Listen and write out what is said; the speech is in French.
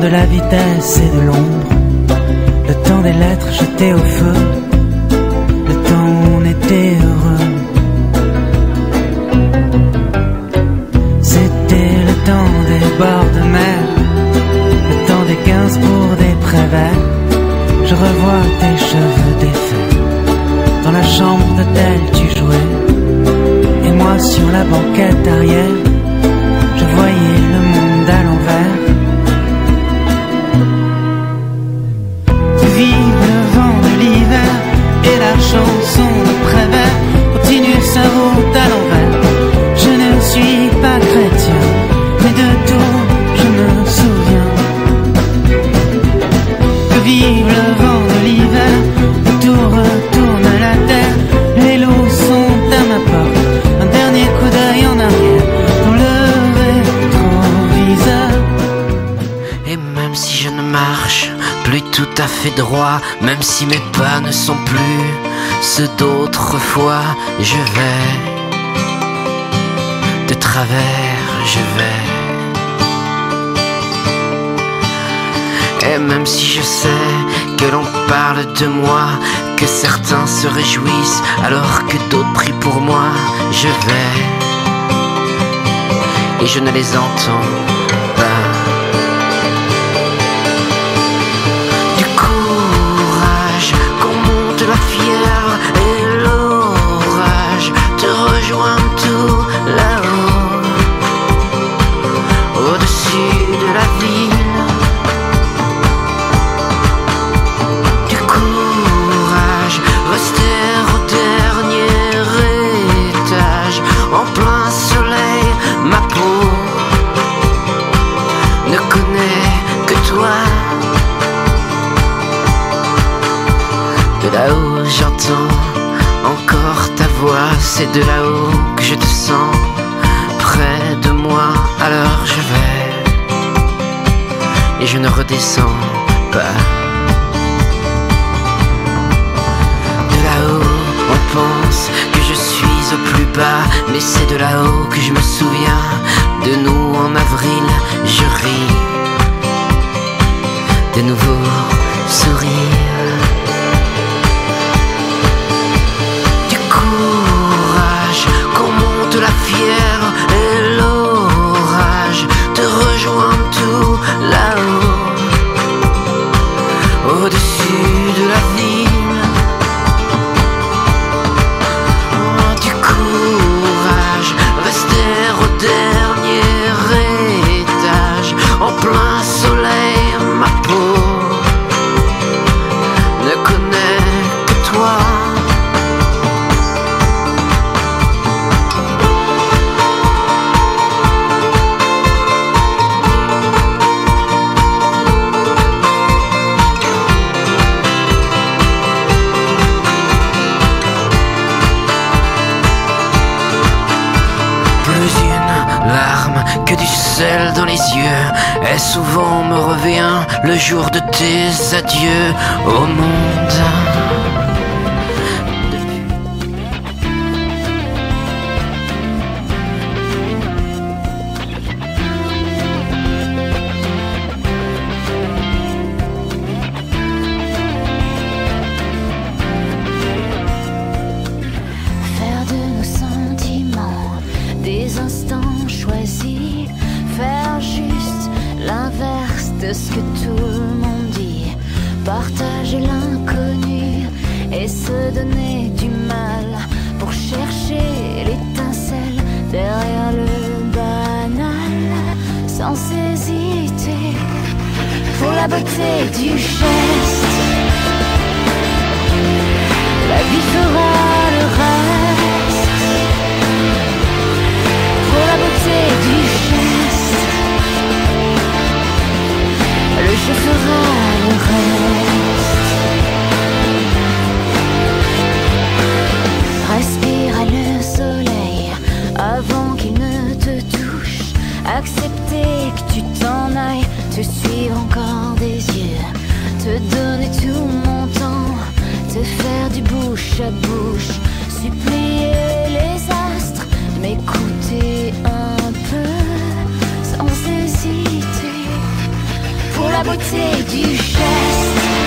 de la vitesse et de l'ombre, le temps des lettres jetées au feu, le temps où on était heureux. C'était le temps des bords de mer, le temps des 15 pour des prévets. Je revois tes cheveux défaits, dans la chambre d'hôtel tu jouais, et moi sur la banquette arrière, je voyais le monde à l'envers. Vive le vent de l'hiver et la chanson de Prévert continue sa route à l'envers. Je ne suis pas chrétien, mais de tout je me souviens. Que vive le vent de l'hiver, que tout retourne à la terre. Les loups sont à ma porte, un dernier coup d'œil en arrière dans le rétroviseur. Et même si je ne marche plus tout à fait droit, même si mes pas ne sont plus ceux d'autrefois, je vais de travers, je vais. Et même si je sais que l'on parle de moi, que certains se réjouissent alors que d'autres prient pour moi, je vais et je ne les entends pas. La fièvre et l'orage te rejoignent tout là-haut, au-dessus de la ville. Du courage, rester au dernier étage, en plein soleil, ma peau ne connaît que toi. De là-haut j'entends encore ta voix, c'est de là-haut que je te sens près de moi, alors je vais et je ne redescends pas. De là-haut on pense que je suis au plus bas bas, mais c'est de là-haut que je me souviens de nous en avril. Je ris de nouveaux sourires, du courage qu'on monte la fièvre et l'orage, de rejoindre tout là-haut, au-dessus de la ville. Du courage, rester au dernier étage, en plein soleil, ma peau ne connaît que toi. Que du sel dans les yeux, et souvent me revient le jour de tes adieux au monde. Faire de nos sentiments des instants choisis, faire juste l'inverse de ce que tout le monde dit, partager l'inconnu et se donner du mal pour chercher l'étincelle derrière le banal, sans hésiter, pour la beauté du geste. La vie fera le reste, pour la beauté du geste. Le jeu fera le reste. Respire le soleil avant qu'il ne te touche. Accepter que tu t'en ailles, te suivre encore des yeux, te donner tout mon temps, te faire du bouche à bouche, supplier les astres de m'écouter un peu, sans hésiter, pour la beauté du geste.